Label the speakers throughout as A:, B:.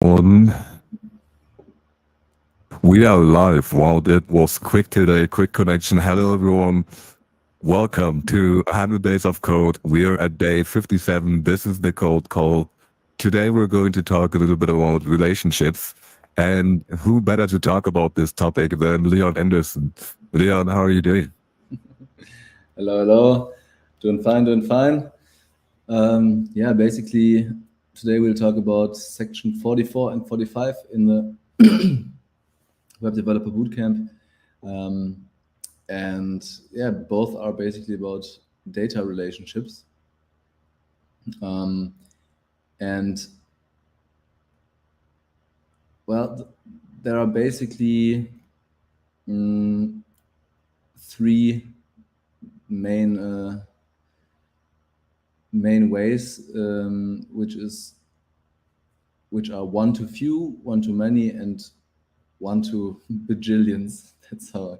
A: On. We are live. Wow, that was quick today. Quick connection. Hello, everyone. Welcome to 100 Days of Code. We're at day 57. This is the Code Call. Today, we're going to talk a little bit about relationships. And who better to talk about this topic than Leon Andersen? Leon, how are you doing?
B: Hello. Doing fine. Yeah, basically, today we'll talk about section 44 and 45 in the Web Developer Bootcamp. And yeah, both are basically about data relationships. And well, there are basically three main ways, which are one to few, one to many, and one to bajillions. That's how I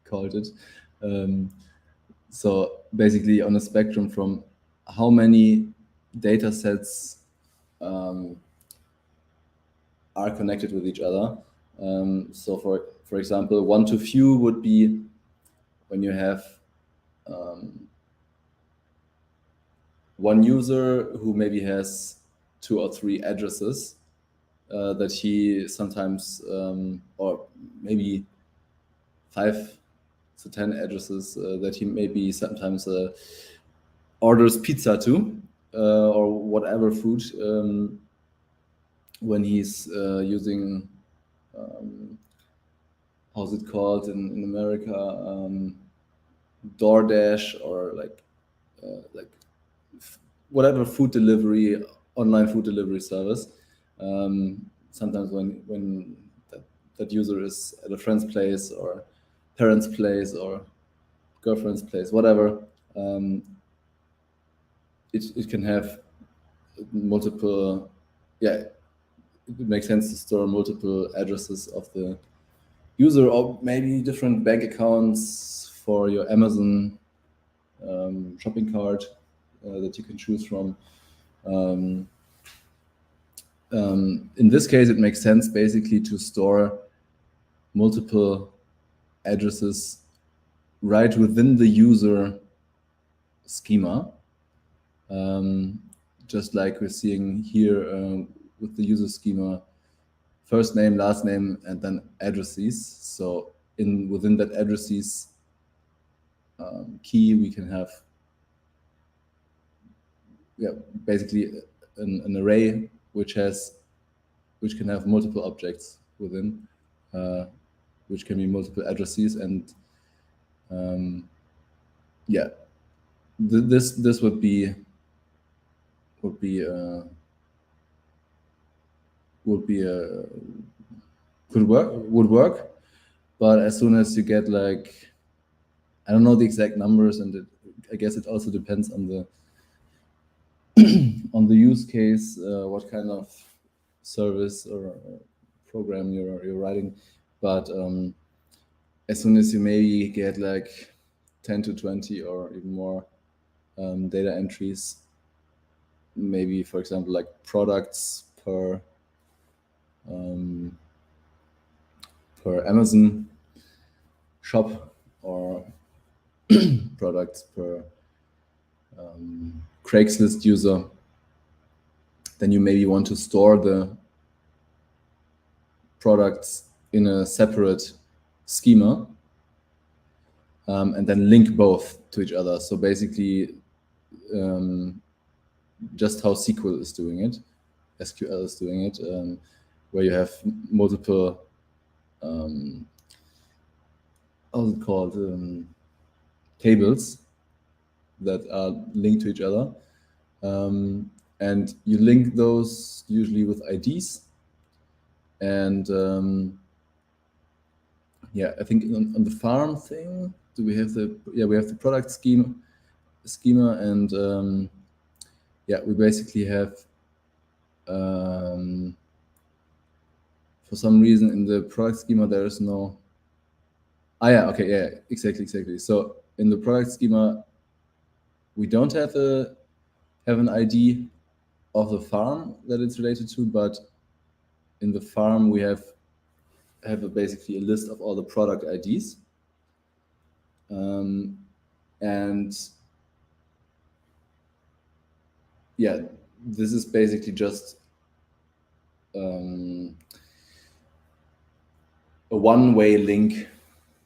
B: called it. So basically, on a spectrum from how many data sets are connected with each other. So for example, one to few would be when you have one user who maybe has 2 or 3 addresses that he sometimes, or maybe 5 to 10 addresses that he maybe sometimes orders pizza to, or whatever food, when he's using, how's it called in America, DoorDash, or like whatever food delivery, online food delivery service. Sometimes when that user is at a friend's place or parents' place or girlfriend's place, whatever, it can have multiple. Yeah, it makes sense to store multiple addresses of the user, or maybe different bank accounts for your Amazon shopping cart that you can choose from. In this case, it makes sense basically to store multiple addresses right within the user schema, just like we're seeing here with the user schema: first name, last name, and then addresses. So within that addresses key, we can have basically an array which can have multiple objects within, which can be multiple addresses, and this would work. But as soon as you get, like, I don't know the exact numbers, and I guess it also depends on the on the use case, what kind of service or program you're writing. But as soon as you maybe get like 10 to 20 or even more data entries, maybe, for example, like products per Amazon shop, or products per Craigslist user, then you maybe want to store the products in a separate schema, and then link both to each other. So basically, just how SQL is doing it, SQL is doing it, where you have multiple, how's it called, tables that are linked to each other, and you link those usually with IDs. And I think on the farm thing, we have the product schema, and we basically have, for some reason in the product schema there is no. Exactly. So in the product schema, we don't have an ID of the farm that it's related to, but in the farm we have basically a list of all the product IDs, and yeah, this is basically just a one-way link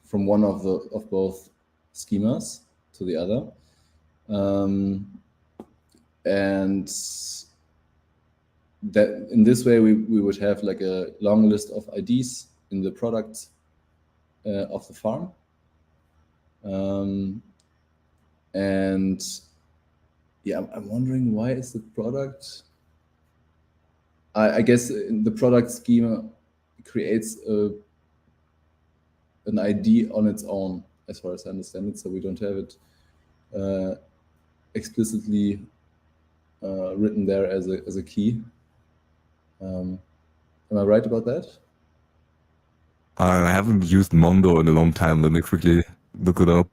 B: from one of both schemas to the other, and that in this way we would have like a long list of IDs in the products of the farm, and yeah, I'm wondering why is the product. I guess the product schema creates an ID on its own, as far as I understand it. So we don't have it explicitly written there as a key. Am I right about that?
A: I haven't used Mondo in a long time. Let me quickly look it up.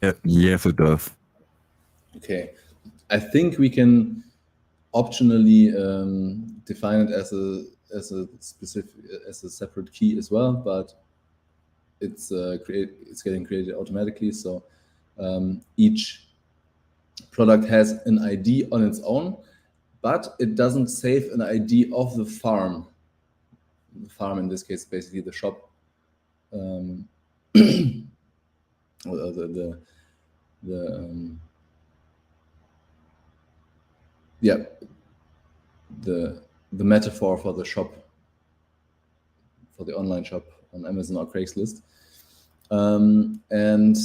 A: Yeah, yes, it does.
B: Okay, I think we can optionally define it as a separate key as well, but it's getting created automatically. So each product has an ID on its own, but it doesn't save an ID of the farm. The farm in this case, basically the shop, or the metaphor for the shop, for the online shop on Amazon or Craigslist, and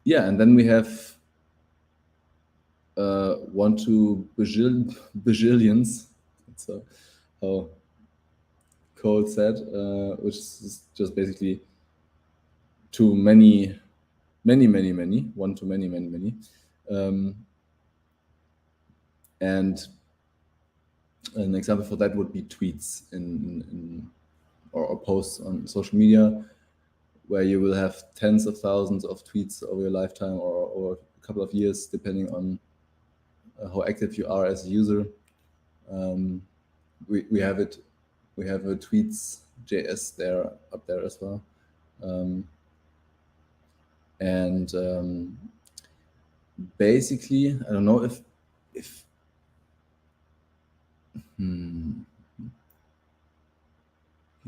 B: yeah, and then we have 1 to bajillions. That's how Cole said, which is just basically to many, 1 to many. And an example for that would be tweets or posts on social media, where you will have tens of thousands of tweets over your lifetime or a couple of years, depending on how active you are as a user. We have a tweets JS there up there as well, and basically I don't know if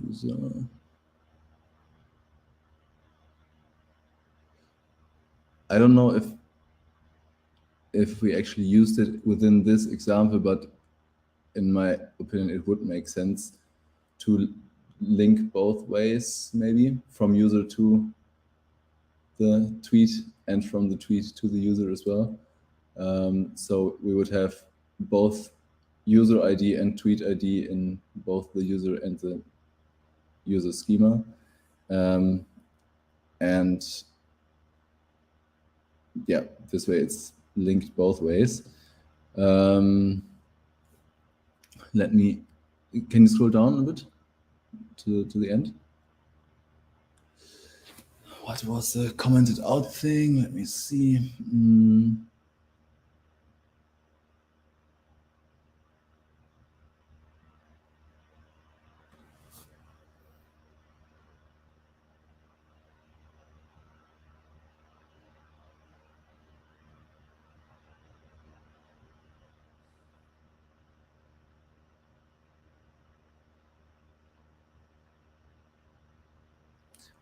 B: user. I don't know if we actually used it within this example, but in my opinion, it would make sense to link both ways, maybe from user to the tweet and from the tweet to the user as well. So we would have both user ID and tweet ID in both the user and the user schema. And yeah, this way it's linked both ways. Can you scroll down a bit to the end? What was the commented out thing? Let me see.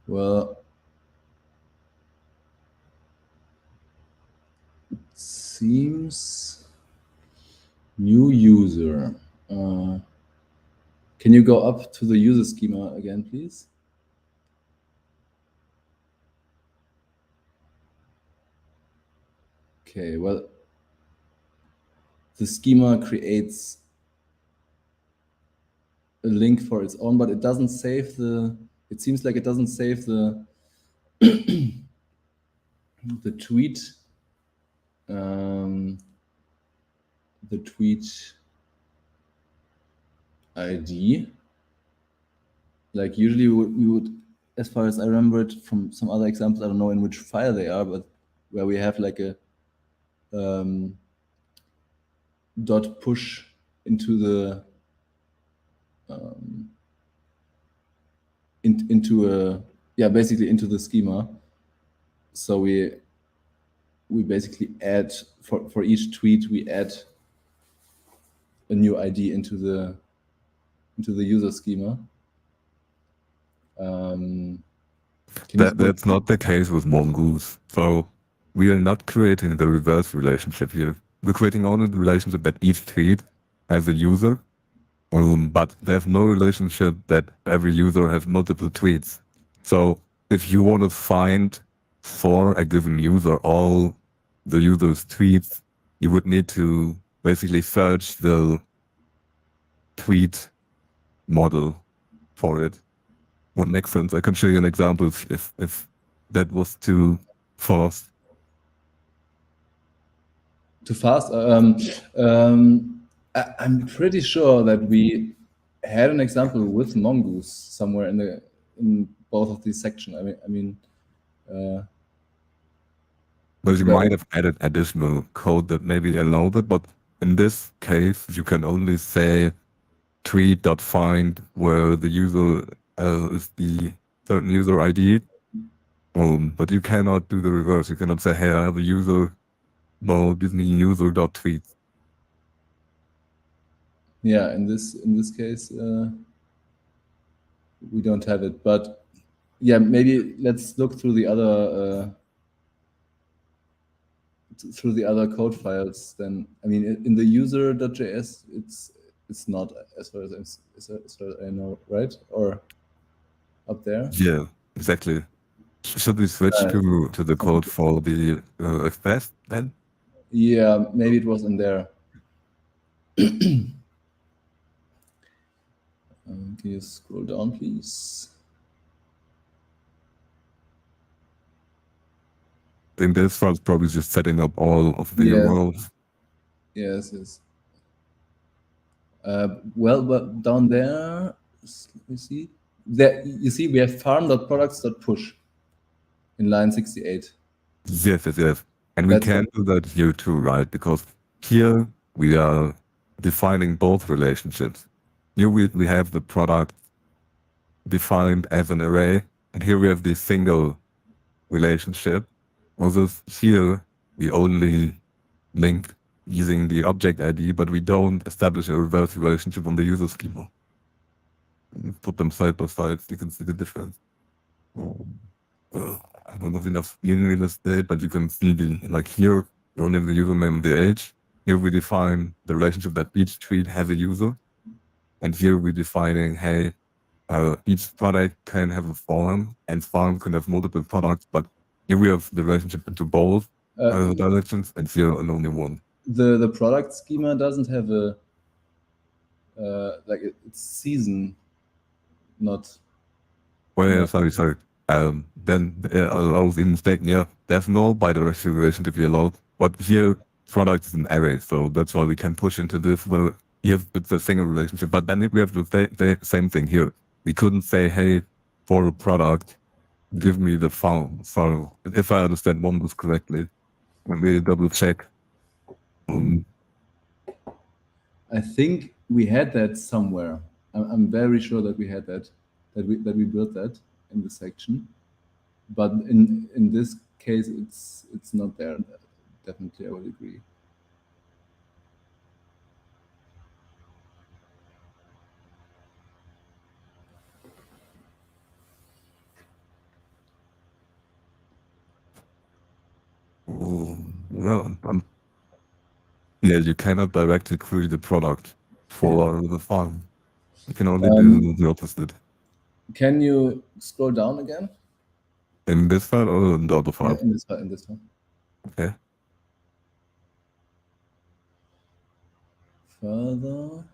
B: Well, it seems new user. Can you go up to the user schema again, please? Okay, well, the schema creates a link for its own, but it doesn't save it seems like it doesn't save the tweet the tweet ID. Like usually we would, as far as I remember it from some other examples, I don't know in which file they are, but where we have like a dot push into the into a basically into the schema. So we basically add for each tweet we add a new ID into the user schema. Can you
A: That's not the case with Mongoose. So we are not creating the reverse relationship here. We're creating only the relationship that each tweet has a user, but there's no relationship that every user has multiple tweets. So if you want to find for a given user all the user's tweets, you would need to basically search the tweet model for it. What makes sense? I can show you an example if that was too fast.
B: too fast? I'm pretty sure that we had an example with Mongoose somewhere in both of these sections. I mean,
A: But you
B: there-
A: might have added additional code that maybe allowed it, but in this case, you can only say tweet.find where the user is the certain user ID. But you cannot do the reverse. You cannot say, hey, I have a user, well, give me user.tweet.
B: yeah, in this case, we don't have it. But yeah, maybe let's look through the other code files. Then I mean, in the user.js, it's not as far as I know, right? Or up there.
A: Yeah, exactly. Should we switch to the code for the fast then?
B: Yeah, maybe it was in there. Can you scroll down, please?
A: I think this one's probably just setting up all of the
B: Yeah.
A: URLs.
B: Yes. Well, but down there, let me see. There, you see, we have farm.products.push in line 68.
A: Yes. And we
B: That's
A: can do that here too, right? Because here we are defining both relationships. Here we have the product defined as an array, and here we have the single relationship. Also here we only link using the object ID, but we don't establish a reverse relationship on the user schema. Put them side by side, you can see the difference. I don't have enough real estate, but you can see like here, we only have the username and the age. Here we define the relationship that each tweet has a user. And here we're defining, hey, each product can have a farm, and farm can have multiple products, but here we have the relationship into both directions, and here only one.
B: The product schema doesn't have a like it's season, not.
A: Well, yeah, sorry. Then I was mistaken. Yeah, there's no bidirectional relation to be allowed, but here product is an array, so that's why we can push into this. Well, here it's a single relationship, but then we have the same thing here. We couldn't say, hey, for a product, give me the farm. So if I understand Mongoose correctly, let me double check.
B: I think we had that somewhere. I'm very sure that we had that we built that in the section, but in this case, it's not there. Definitely, I would agree.
A: Well, yeah, you cannot directly query the product for the farm. You can only do the opposite.
B: Can you scroll down again?
A: In this file or in the other file?
B: In this one.
A: Okay.
B: Further.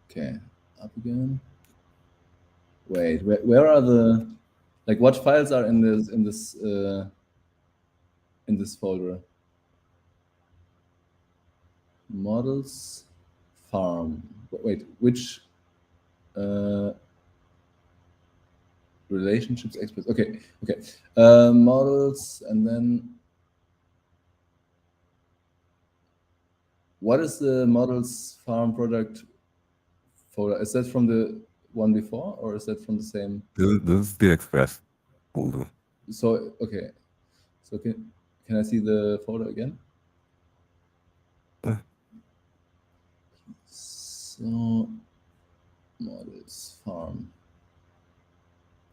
B: Okay, up again. Wait, where are the, like, what files are in this in this folder. Models, farm. Wait, which relationships express? Okay. Models, and then what is the models farm product folder? Is that from the one before, or is that from the same?
A: This is the Express folder.
B: So okay. So can I see the folder again?
A: Uh,
B: So models farm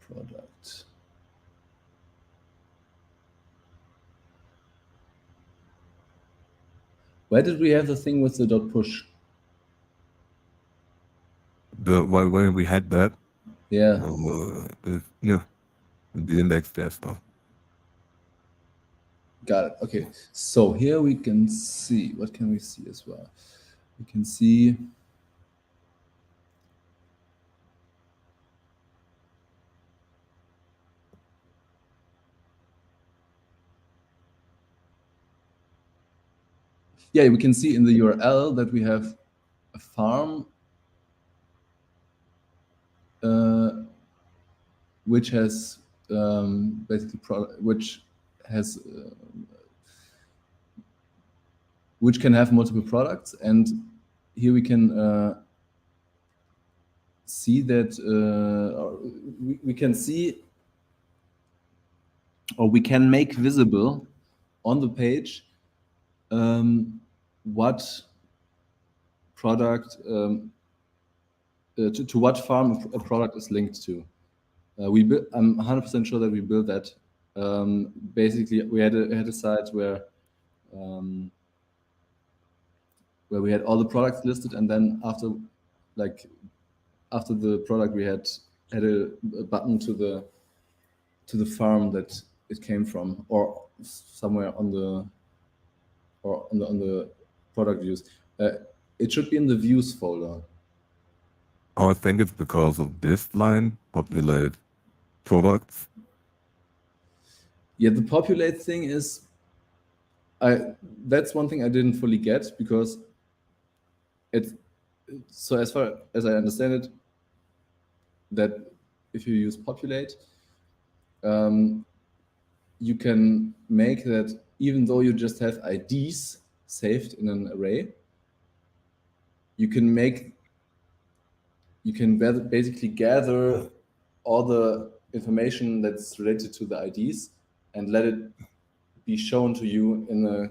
B: product. Where did we have the thing with the dot push?
A: when we had that,
B: Yeah.
A: yeah, the index there stuff.
B: Got it. Okay. So here we can see, what can we see as well? We can see we can see in the URL that we have a farm which has basically which can have multiple products, and here we can see that we can see, or we can make visible on the page what product to what farm a product is linked to. I'm 100% sure that we built that. Basically, we had a site where we had all the products listed, and then after the product, we had a button to the farm that it came from, or somewhere on the product views. It should be in the views folder.
A: I think it's because of this line, populate products.
B: Yeah, the populate thing is, that's one thing I didn't fully get, because so as far as I understand it, that if you use populate, you can make that even though you just have IDs saved in an array, you can basically gather all the information that's related to the IDs and let it be shown to you in a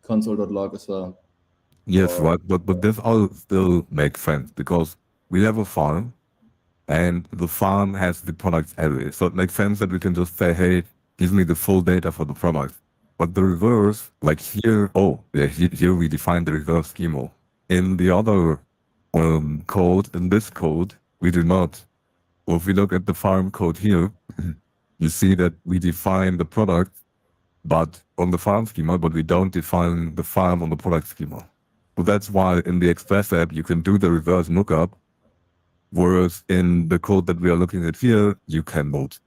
B: console.log as well.
A: Yes, right. But this all still makes sense because we have a farm and the farm has the products array. So it makes sense that we can just say, hey, give me the full data for the product. But the reverse, like here, here we define the reverse schema. In the other code, in this code, we do not. Well, if we look at the farm code here, you see that we define the product, but on the farm schema, but we don't define the farm on the product schema. So that's why in the Express app, you can do the reverse lookup, whereas in the code that we are looking at here, you cannot.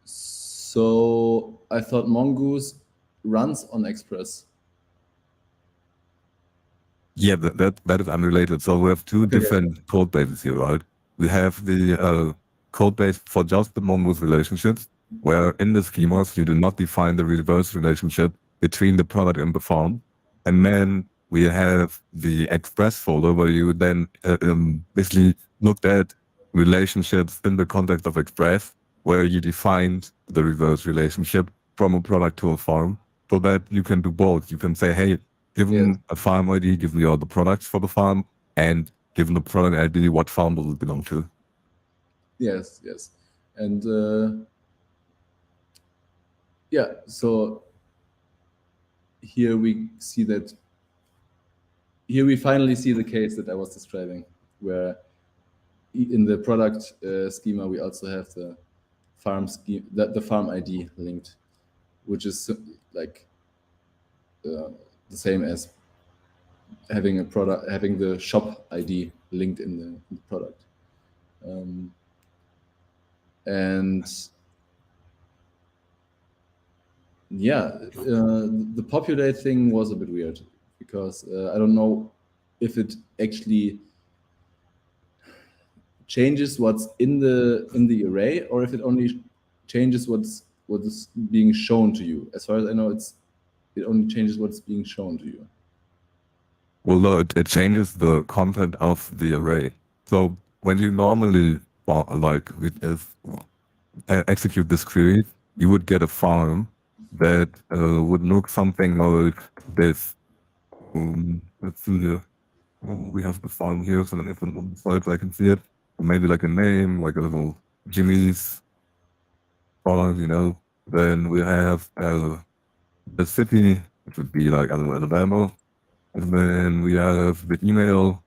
B: So I thought Mongoose runs on Express.
A: Yeah, that is unrelated. So we have two different code bases here, right? We have the code base for just the Mongoose relationships, where in the schemas, you do not define the reverse relationship between the product and the farm. And then we have the Express folder where you then basically looked at relationships in the context of Express, where you defined the reverse relationship from a product to a farm, so that you can do both. You can say, hey, given a farm ID, give me all the products for the farm, and given the product ID, what farm does it belong to?
B: Yes. And so here we see that. Here we finally see the case that I was describing, where in the product schema we also have the farm scheme, the farm ID linked, which is like the same as having the shop ID linked in the product. And yeah, the populate thing was a bit weird because I don't know if it actually changes what's in the array or if it only changes what's being shown to you. As far as I know, it only changes what's being shown to you.
A: Well, no, it changes the content of the array. So when you normally execute this query, you would get a farm that would look something like this. Let's see here. We have the farm here, so if I can see it, maybe like a name, like a little Jimmy's farm, you know. Then we have the city, which would be like, I don't know, Alabama. And then we have the email,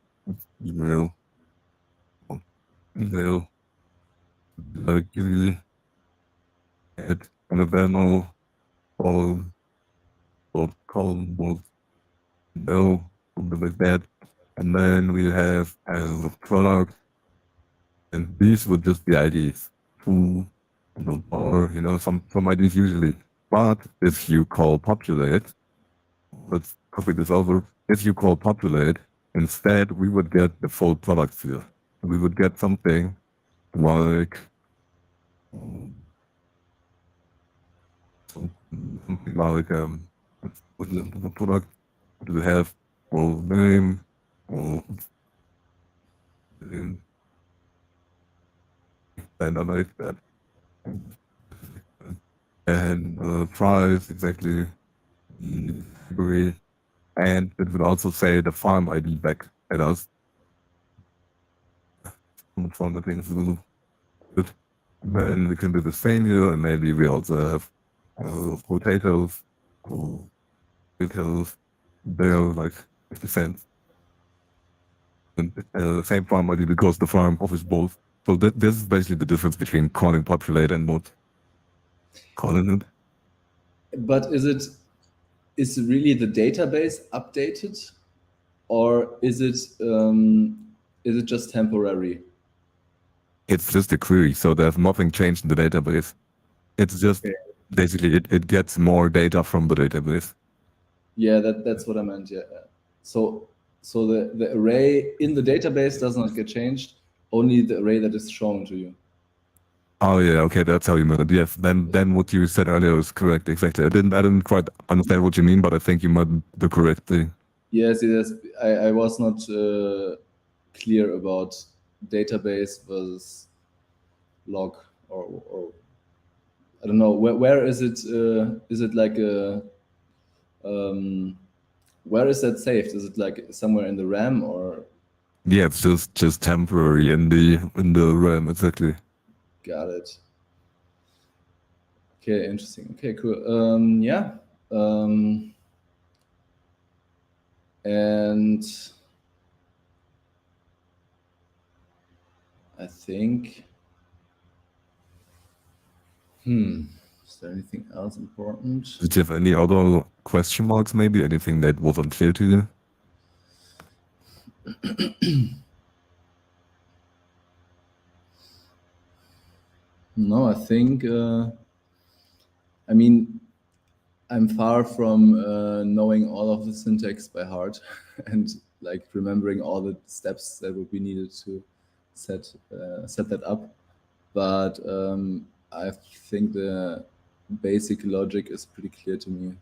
A: email, usually at Alabama, or column, or no, something like that. And then we have the product, and these would just be IDs. Or, you know, some IDs usually. But if you call populate, let's copy this over. If you call populate, instead we would get the full product here. We would get something like with the product we have full name, full name, and I like that. And price exactly, category, and it would also say the farm ID back at us. From the things good. Then we can do the same here, and maybe we also have potatoes, because they're like 50 cents. And same farm ID because the farm offers both. So this is basically the difference between calling populate and not calling it.
B: But is really the database updated, or is it just temporary?
A: It's just a query, so there's nothing changed in the database. It's just basically it gets more data from the database.
B: Yeah, that's what I meant. Yeah. So the array in the database does not get changed. Only the array that is shown to you.
A: Oh yeah, okay, that's how you meant it. Yes, then what you said earlier was correct. Exactly. I didn't quite understand what you mean, but I think you meant the correct thing.
B: Yes, I was not clear about database versus log or I don't know where is it? Is it like a where is that saved? Is it like somewhere in the RAM or?
A: Yeah, it's just temporary in the RAM, exactly.
B: Got it. Okay, interesting. Okay, cool. Yeah. And I think, is there anything else important?
A: Did you have any other question marks, maybe? Anything that was unclear to you?
B: No, I think, I mean, I'm far from knowing all of the syntax by heart and like remembering all the steps that would be needed to set that up. But I think the basic logic is pretty clear to me.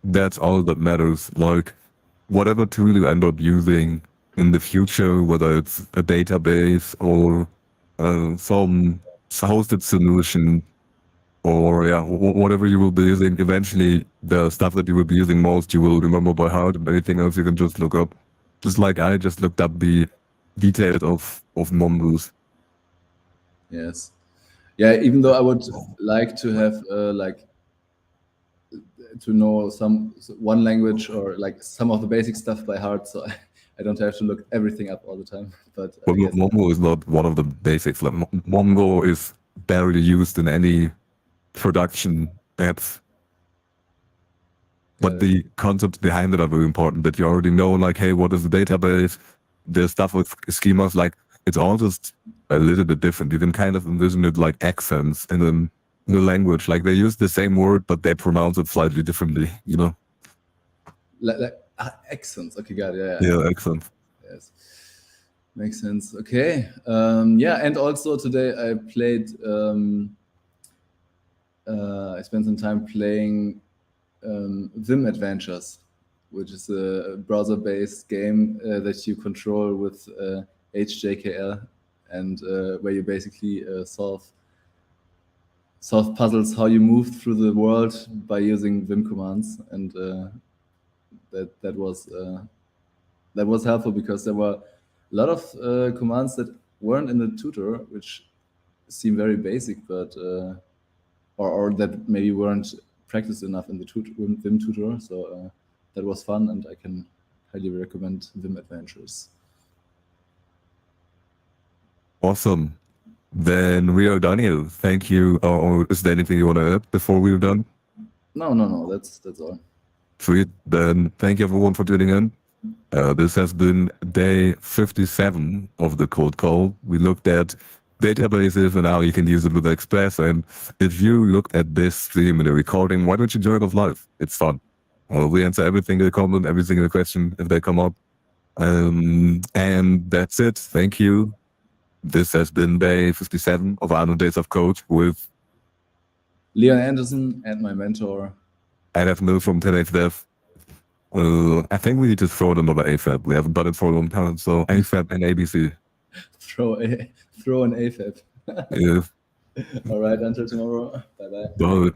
A: That's all that matters. Like, whatever tool you end up using in the future, whether it's a database or some hosted solution, or yeah, whatever you will be using, eventually the stuff that you will be using most, you will remember by heart, and anything else you can just look up. Just like I just looked up the details of numbers.
B: Yes. Yeah, even though I would like to have like to know one language or like some of the basic stuff by heart, so I don't have to look everything up all the time. But I guess
A: Mongo is not one of the basics. Like, Mongo is barely used in any production apps. But the concepts behind it are very important, that you already know, like, hey, what is the database? The stuff with schemas, like, it's all just a little bit different. You can kind of envision it like accents in the language. Like they use the same word, but they pronounce it slightly differently, you know?
B: Accents. Okay, got it. Yeah,
A: Yeah, accents.
B: yes, makes sense. Okay, yeah, and also today I played. I spent some time playing Vim Adventures, which is a browser-based game that you control with HJKL, and where you basically solve puzzles how you move through the world by using Vim commands, and that was helpful because there were a lot of commands that weren't in the tutor, which seem very basic, but or that maybe weren't practiced enough in the Vim tutor. So that was fun, and I can highly recommend Vim Adventures.
A: Awesome. Then we are done here. Thank you. Or is there anything you want to add before we're done?
B: No, that's all.
A: Sweet. Then thank you everyone for tuning in. This has been day 57 of the Code Call. We looked at databases and how you can use it with Express. And if you looked at this stream and the recording, why don't you join us live? It's fun. We answer every single comment, every single question if they come up. And that's it. Thank you. This has been day 57 of 100 Days of Code with
B: Leon Andersen and my mentor.
A: Adaf Mill from Today's Dev. I think we need to throw another AFAB. We haven't done it for a long time, so AFAB and ABC.
B: Throw an AFAB.
A: Yeah.
B: All right, until tomorrow. Bye-bye.
A: Bye.